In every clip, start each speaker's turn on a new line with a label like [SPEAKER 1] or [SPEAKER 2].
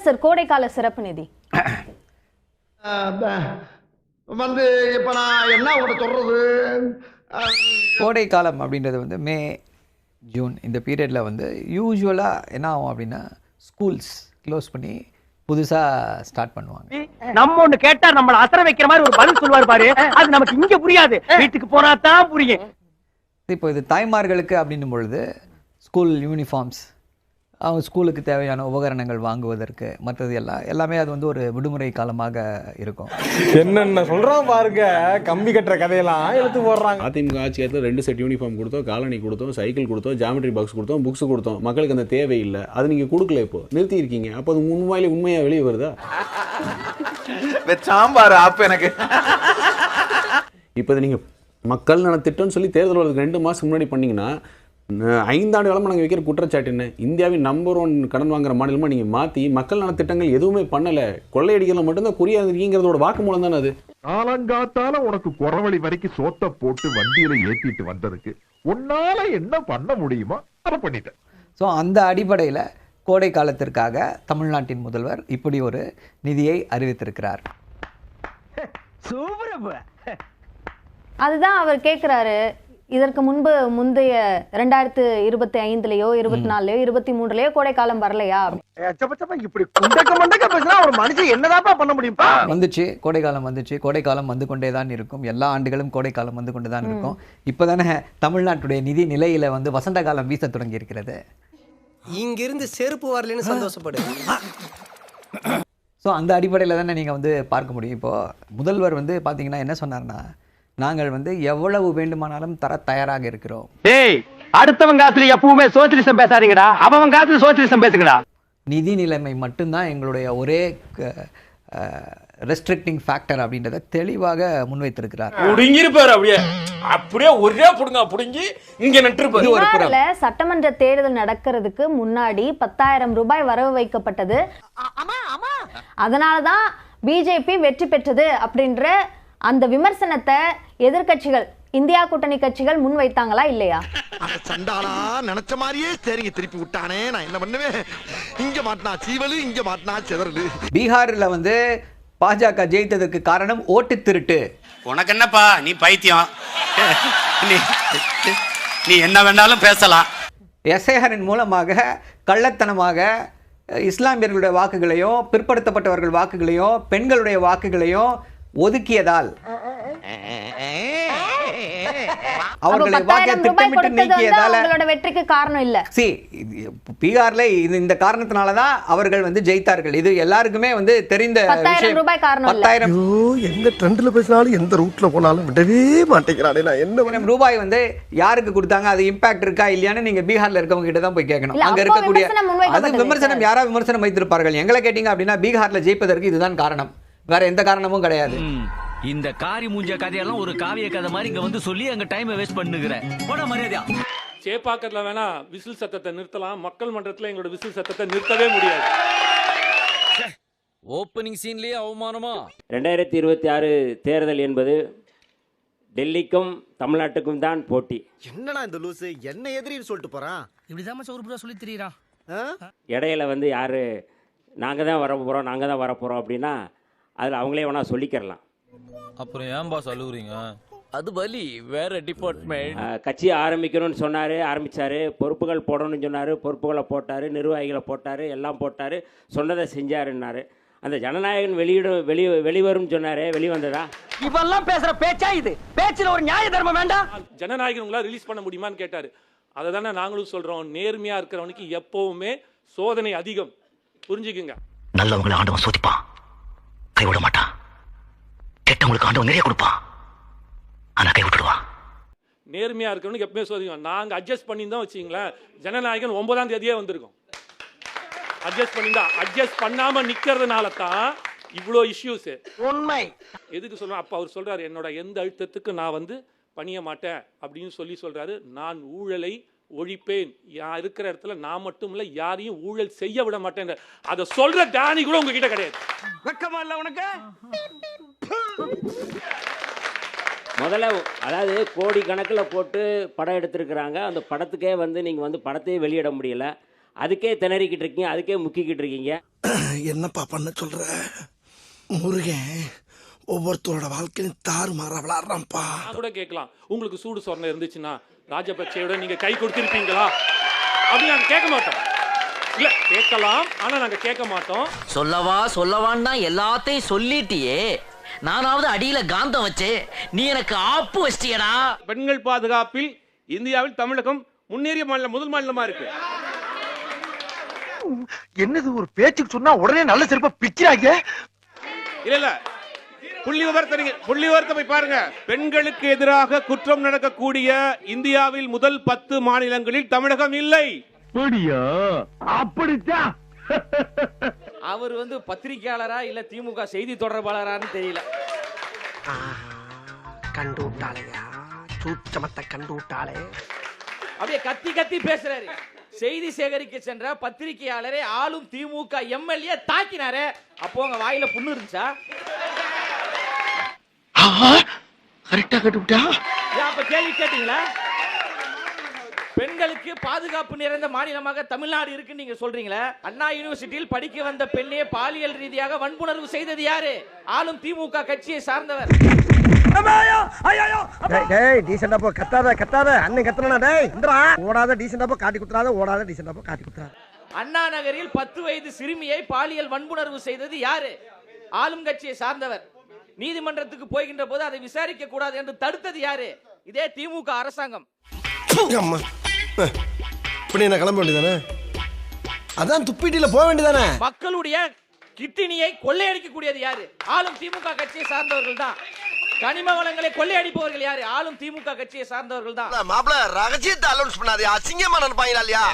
[SPEAKER 1] Sir கோடைக்கால சிறப்பு நிதி
[SPEAKER 2] வந்து இப்ப நான் என்ன உங்கள்கிட்ட சொல்றது?
[SPEAKER 3] கோடை காலம் அப்படின்றது வந்து மே ஜூன் இந்த பீரியடில் வந்து யூஸ்வலாக என்ன ஆகும் அப்படின்னா ஸ்கூல்ஸ் க்ளோஸ் பண்ணி புதுசாக ஸ்டார்ட் பண்ணுவாங்க.
[SPEAKER 4] நம்ம ஒண்ணு கேட்டா நம்மள அசர வைக்கிற மாதிரி ஒரு பதில் சொல்வார் பாரு, அது நமக்கு இங்க புரியாது, வீட்டுக்கு போனா தான் புரியும்.
[SPEAKER 3] இப்போ இது தாய்மார்களுக்கு அப்படின்னும் பொழுது ஸ்கூல் யூனிஃபார்ம்ஸ், அவங்க ஸ்கூலுக்கு தேவையான உபகரணங்கள் வாங்குவதற்கு மற்றது எல்லாமே அது வந்து ஒரு விடுமுறை காலமாக இருக்கும்.
[SPEAKER 5] என்னென்ன சொல்கிறோம் பாருங்க, கம்பி கட்டுற கதையெல்லாம் எடுத்து போடுறாங்க.
[SPEAKER 6] அதிமுக ஆட்சி காலத்தில் 2 செட் யூனிஃபார்ம் கொடுத்தோம், காலனி கொடுத்தோம், சைக்கிள் கொடுத்தோம், ஜாமெட்ரி பாக்ஸ் கொடுத்தோம், புக்ஸ் கொடுத்தோம். மக்களுக்கு அந்த தேவை இல்லை, அது நீங்கள் கொடுக்கல, இப்போ நிறுத்தி இருக்கீங்க. அப்போ அது உண்மையாக வெளியே வருதா?
[SPEAKER 7] சாம்பார் அப்போ எனக்கு
[SPEAKER 6] இப்போ நீங்கள் மக்கள் நலத்திட்டம்னு சொல்லி தேர்தல் வரதுக்கு 2 மாதம் முன்னாடி பண்ணிங்கன்னா 5 ஆண்டு காலமாக நாங்கள் வைக்கிற குற்றச்சாட்டு என்ன? இந்தியாவின் நம்பர் 1 கடன் வாங்குற மாநிலமாக நீங்கள் மாற்றி மக்கள் நலத்திட்டங்கள் எதுவுமே பண்ணலை, கொள்ளையடிக்கலாம் மட்டும்தான் குறியா இருந்தீங்கிறதோட வாக்குமூலம் தானே அது.
[SPEAKER 8] காலங்காத்தால உனக்கு குறவழி வரைக்கும் சோத்த போட்டு வண்டியில ஏத்திட்டு வந்ததுக்கு உன்னால என்ன பண்ண முடியுமோ அதை பண்ணிட்டேன்.
[SPEAKER 3] ஸோ அந்த அடிப்படையில் கோடை காலத்திற்காக தமிழ்நாட்டின் முதல்வர் இப்படி ஒரு நிதியை அறிவித்திருக்கிறார்.
[SPEAKER 1] அதுதான் அவர் கேட்குறாரு. இதற்கு முந்தைய 2025லயோ 24லயோ 23லயோ கோடைக்காலம் வரலையா?
[SPEAKER 4] இப்படி குண்டக்க மண்டக்க பேசினா ஒரு மனுஷன் என்னதாப்பா பண்ண முடியும்பா?
[SPEAKER 3] வந்துச்சு, கோடைக்காலம் வந்துச்சு, கோடைக்காலம் வந்து கொண்டே தான் இருக்கும். எல்லா ஆண்டுகளும் கோடைக்காலம் வந்து கொண்டு தான் இருக்கும். இப்போதானே தமிழ்நாட்டுடைய நிதி நிலையில வந்து வசந்த காலம் வீச தொடங்கி இருக்கிறது.
[SPEAKER 9] இங்கிருந்து செருப்பு வரலன்னு சந்தோஷப்படு.
[SPEAKER 3] ஸோ அந்த அடிப்படையில் தானே நீங்கள் வந்து பார்க்க முடியும். இப்போது முதல்வர் வந்து பார்த்தீங்கன்னா என்ன சொன்னார்னா, நாங்கள் வந்து எவ்வளவு வேண்டுமானாலும் தர தயாராக இருக்கிறோம்.
[SPEAKER 4] டேய், அடுத்தவன் காத்துல எப்பவுமே சோசியலிசம் பேசாதீங்கடா, அவன் காத்துல சோசியலிசம் பேசுங்கடா.
[SPEAKER 3] நிதி நிலைமை மட்டும்தான் எங்களுடைய ஒரே ரெஸ்ட்ரிக்டிங் ஃபேக்டர் அப்படின்றத தெளிவாக முன்வைத்திருக்கிறார்.
[SPEAKER 5] அப்படியே ஒரே புடுங்க புடுங்கி இங்க நட்டுருப்பாரு.
[SPEAKER 3] ஒரு புறம்
[SPEAKER 1] சட்டமன்ற தேர்தல் நடக்கிறதுக்கு முன்னாடி 10,000 ரூபாய் வரவு வைக்கப்பட்டது, அதனாலதான் பிஜேபி வெற்றி பெற்றது அப்படின்ற அந்த விமர்சனத்தை எதிர்கட்சிகள், இந்தியா கூட்டணி கட்சிகள் முன் வைத்தாங்களா இல்லையா?
[SPEAKER 2] சண்டாளா நினைச்ச மாதிரியே சரிங்க திருப்பி விட்டானே, நான் என்ன பண்ணுவேன்? இங்க மாட்டினா சீவலு, இங்க மாட்டினா செதறலு.
[SPEAKER 3] பீகார்ல வந்து பாஜக ஜெயித்ததற்கு காரணம் ஓட்டு திருட்டு.
[SPEAKER 10] உனக்கு என்னப்பா, நீ பைத்தியம், நீ என்ன வேண்டாலும் பேசலாம்.
[SPEAKER 3] எஸ்ஐஆரின் மூலமாக கள்ளத்தனமாக இஸ்லாமியர்களுடைய வாக்குகளையும் பிற்படுத்தப்பட்டவர்கள் வாக்குகளையும் பெண்களுடைய வாக்குகளையும் ஒதுக்கியதால் அவர்களை வாக்கை திட்டமிட்டு நீக்கியதால
[SPEAKER 1] வெற்றிக்கு காரணம் இல்ல.
[SPEAKER 3] பீகார்ல இந்த காரணத்தினால தான் அவர்கள் வந்து ஜெயித்தார்கள். இது எல்லாருக்குமே வந்து தெரிந்த
[SPEAKER 1] 10,000 ரூபாய் காரணம் இல்ல.
[SPEAKER 2] 10,000 எந்த ட்ரெண்ட்ல பேசினாலும் எந்த ரூட்ல போனாலும் விடவே மாட்டேங்கிறானே. நான் என்ன
[SPEAKER 3] ரூபாய் வந்து யாருக்கு கொடுத்தாங்க, அது இம்பாக்ட் இருக்கா இல்லையான்னு நீங்க பீகார்ல இருக்கவங்க கிட்ட தான் போய் கேட்கணும். அங்க இருக்கக்கூடிய அது விமர்சனம் யாரா விமர்சனம் வைத்திருப்பார்கள். எங்களை கேட்டீங்க அப்படின்னா பீகார்ல ஜெயிப்பதற்கு இதுதான் காரணம், வேற எந்த காரணமும் கிடையாது.
[SPEAKER 11] இந்த காரி மூஞ்ச கதையெல்லாம் ஒரு காவிய கதை மாதிரி இங்க வந்து சொல்லி அங்க டைம் வேஸ்ட் பண்ணுகிறேன். போட மரியாதையா.
[SPEAKER 12] சேப்பாக்கத்துல வேணா விசில் சத்தத்தை நிறுத்தலாம், மக்கள் மன்றத்துல எங்களோட விசில் சத்தத்தை நிறுத்தவே முடியாது.
[SPEAKER 11] ஓப்பனிங் சீன்லயே அவமானமா.
[SPEAKER 13] 2026 தேர்தல் என்பது டெல்லிக்கும் தமிழ்நாட்டுக்கும் தான் போட்டி.
[SPEAKER 2] என்னடா இந்த லூசு என்ன எதிரின்னு சொல்லிட்டு போறான்?
[SPEAKER 9] இப்படிதான் சோறு சொல்லி திரியறான்.
[SPEAKER 13] இடையில வந்து யாரு நாங்க தான் வரப்போறோம் அப்படின்னா அதில் அவங்களே வேணா சொல்லிக்கிறலாம்.
[SPEAKER 11] அப்புறம் ஏன் பாஸ் அழுகுறீங்க? அது வலி, வேற டிபார்ட்மெண்ட்.
[SPEAKER 13] கட்சி ஆரம்பிக்கணும்னு சொன்னார், ஆரம்பித்தார். பொறுப்புகள் போடணும்னு சொன்னார், பொறுப்புகளை போட்டார். நிர்வாகிகளை போட்டார், எல்லாம் போட்டார். சொன்னதை செஞ்சாருன்னாரு. அந்த ஜனநாயகன் வெளிவரும் சொன்னார், வெளிவந்ததா?
[SPEAKER 4] இவெல்லாம் பேசுற பேச்சா இது? பேச்சுல ஒரு நியாய தர்மம் வேண்டாம்.
[SPEAKER 12] ஜனநாயகன் உங்களால் ரிலீஸ் பண்ண முடியுமான்னு கேட்டார். அதை தானே நாங்களும் சொல்கிறோம். நேர்மையாக இருக்கிறவனுக்கு எப்போவுமே சோதனை அதிகம், புரிஞ்சுக்குங்க.
[SPEAKER 10] நல்லவங்களை ஆண்டவன் சோதிப்பான், கைவிட மாட்டான். கெட்டவங்களுக்கு ஆண்டவன் நிறைய கொடுப்பான், ஆனா கை விட்டுடுவான்.
[SPEAKER 12] நேர்மையா இருக்கவனுக்கு எப்பவுமே சோதிக்கும். நாங்க அட்ஜஸ்ட் பண்ணி தான் வச்சுங்களேன், ஜனநாயகன் 9ஆம் தேதியே வந்திருக்கும். அட்ஜஸ்ட் பண்ணி தான், அட்ஜஸ்ட் பண்ணாம நிக்கிறதுனால தான் இவ்வளோ இஷ்யூஸ்.
[SPEAKER 4] உண்மை
[SPEAKER 12] எதுக்கு சொல்றேன்? அப்ப அவர் சொல்றாரு, என்னோட எந்த அழுத்தத்துக்கு நான் வந்து பணிய மாட்டேன் அப்படின்னு சொல்றாரு. நான் ஊழலை ஒழிப்பேன், இருக்கிற இடத்துல நான் மட்டும் இல்ல யாரையும் ஊழல் செய்ய விட மாட்டேன். அதை சொல்ற டானி கூட உங்ககிட்ட கிடையாது.
[SPEAKER 4] வெக்கமா இல்ல உனக்கு?
[SPEAKER 13] முதல்ல அதாவது கோடி கணக்கில் போட்டு படம் எடுத்திருக்கிறாங்க. அந்த படத்துக்கே வந்து நீங்கள் வந்து படத்தையே வெளியிட முடியல. அதுக்கே திணறிக்கிட்டு இருக்கீங்க, அதுக்கே முக்கிக்கிட்டு இருக்கீங்க.
[SPEAKER 2] என்னப்பா பண்ண சொல்ற? முருகன் ஒவ்வொருத்தரோட வாழ்க்கையும் தாறுமாறா விளையாடுறான்ப்பா.
[SPEAKER 12] கூட கேட்கலாம், உங்களுக்கு சூடு சொரணை இருந்துச்சுன்னா ராஜபக்சேயோட நீங்க கை கொடுத்திருப்பீங்களா அப்படி நாங்க கேட்க மாட்டோம். இல்ல கேட்கலாம், ஆனா நாங்க கேட்க மாட்டோம்.
[SPEAKER 10] சொல்லவான்னு தான் எல்லாத்தையும் சொல்லிட்டியே, நானாவது அடியில காந்தம் வச்சு நீ எனக்கு ஆப்பு வச்சிட்டியடா.
[SPEAKER 12] பெண்கள் பாதுகாப்பில் இந்தியாவில் தமிழகம் முன்னேறிய முதல் மாநிலமா இருக்கு.
[SPEAKER 2] என்னது ஒரு பேச்சுக்கு சொன்னா உடனே நல்ல சிறப்பா பிக்கிறாங்க.
[SPEAKER 12] இல்ல புள்ளி விவரத்தை போய் பாருங்க. பெண்களுக்கு எதிராக குற்றம் நடக்கக்கூடிய இந்தியாவில் முதல் 10 மாநிலங்களில் தமிழகம் இல்லை.
[SPEAKER 4] அப்படித்தான்
[SPEAKER 9] அவர் பத்திரிகையாளரா இல்ல திமுக செய்தி தொடர்பாளரான்னு தெரியல.
[SPEAKER 2] கண்டு விட்டாளையா, சூச்சமத்தை கண்டு விட்டாளே.
[SPEAKER 9] அப்படியே கத்தி கத்தி பேசுறாரு. செய்தி சேகரிக்க சென்ற பத்திரிகையாளரை ஆளும் திமுக எம்எல்ஏ தாக்கினாரு. அப்போ உங்க வாயில புண்ணு இருந்துச்சா?
[SPEAKER 2] கரெக்டா கட்டுவிட்டா.
[SPEAKER 9] அப்ப கேள்வி கேட்டீங்களா? பெண்களுக்கு பாதுகாப்பு நிறைந்த மாநிலமாக தமிழ்நாடு இருக்குன்னு நீங்க சொல்றீங்களா? அண்ணா யூனிவர்சிட்டியில் படிக்க வந்த பெண்ணே பாலியல் ரீதியாக வன்புணர்வு செய்தது யாரு? ஆளும் திமுக கட்சியை சார்ந்தவர்.
[SPEAKER 2] டீசெண்டா போ, கத்தாத அண்ணன் கத்தனா. டேய் இந்தடா, ஓடாத டீசெண்டா போ, காட்டி குத்துறாத, ஓடாத டீசெண்டா போ, காட்டி குத்துறா.
[SPEAKER 9] அண்ணா நகரில் 10 வயது சிறுமியை பாலியல் வன்புணர்வு செய்தது யாரு? ஆளும் கட்சியை சார்ந்தவர். நீதிமன்றத்துக்கு போகின்ற போது அதை விசாரிக்க கூடாது என்று தடுத்தது யாரு? இதே திமுக அரசாங்கம்.
[SPEAKER 2] கிளம்ப வேண்டியதானே? அதான் துப்பிட்டில போக வேண்டியதானே?
[SPEAKER 9] மக்களுடைய கிட்னியை கொள்ளையடிக்கக்கூடியது யாரு? ஆளும் திமுக கட்சியை சார்ந்தவர்கள் தான். கனிம வளங்களை கொள்ளையடிப்பவர்கள் யாரு? ஆளும் திமுக கட்சியை சார்ந்தவர்கள் தான்.
[SPEAKER 2] மாப்ள ரகசியத்தை அலௌன்ஸ் பண்ணாதே, அசிங்கமா நினைப்பாங்களா இல்லையா?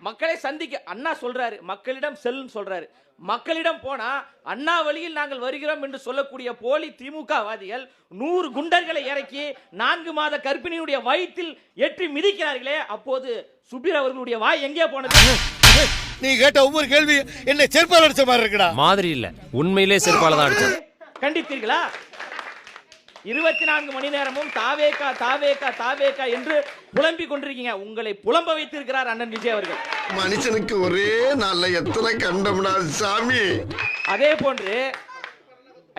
[SPEAKER 9] மக்களை சந்திக்க அண்ணா சொல்றாரு, மக்களிடம் செல்லுன்னு சொல்றாரு. மக்களிடம் போனா அண்ணா வழியில் நாங்கள் வருகிறோம் என்று சொல்லக்கூடிய போலி திமுக வாதிகள் 100 குண்டர்களை இறக்கி 4 மாத கர்ப்பிணியுடைய வயிற்றில் ஏற்றி மிதிக்கிறார்களே, அப்போது சுபீர் அவர்களுடைய வாய் எங்கே போனது?
[SPEAKER 2] நீ கேட்ட ஒவ்வொரு கேள்வி என்ன செருப்பால அடிச்ச மாதிரி இருக்குடா.
[SPEAKER 7] மாதிரி இல்ல, உண்மையிலே செருப்பால தான் அடிச்சது.
[SPEAKER 9] கண்டித்தீர்களா? 24 மணி நேரமும் தாவேகா தாவேகா தாவேகா என்று புலம்பிக் கொண்டிருக்கீங்க. உங்களை புலம்ப வைத்திருக்கிறார் அண்ணன் விஜய் அவர்கள்.
[SPEAKER 2] மனுஷனுக்கு ஒரே நாள்ல எத்தனை கண்டம்னா சாமி.
[SPEAKER 9] அதே போன்று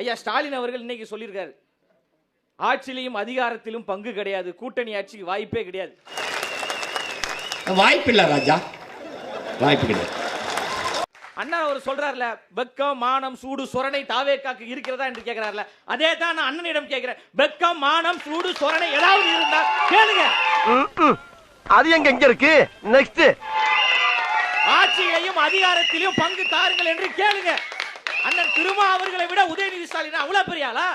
[SPEAKER 9] ஐயா ஸ்டாலின் அவர்கள் இன்னைக்கு சொல்லியிருக்காரு, ஆட்சியிலும் அதிகாரத்திலும் பங்கு கிடையாது, கூட்டணி ஆட்சிக்கு வாய்ப்பே கிடையாது.
[SPEAKER 3] வாய்ப்பில்லை ராஜா, வாய்ப்பு கிடையாது.
[SPEAKER 9] அண்ணா அவர் சொல்றாருல, வெக்கம் மானம் சூடு சொரணை தாவேக்காக்கு இருக்கிறதா என்று கேட்கிறாருல, அதே தான் நான் அண்ணனிடம் கேட்கிறேன். வெக்கம் மானம் சூடு சொரணை ஏதாவது இருந்தா கேளுங்க.
[SPEAKER 2] அது எங்க இருக்கு? நெக்ஸ்ட்
[SPEAKER 9] ஆட்சியிலையும் அதிகாரத்திலும் பங்கு தாருங்கள் என்று கேளுங்க. அண்ணன் திருமா அவர்களை விட உதயநிதி ஸ்டாலின் அவ்வளவு பெரிய ஆளா?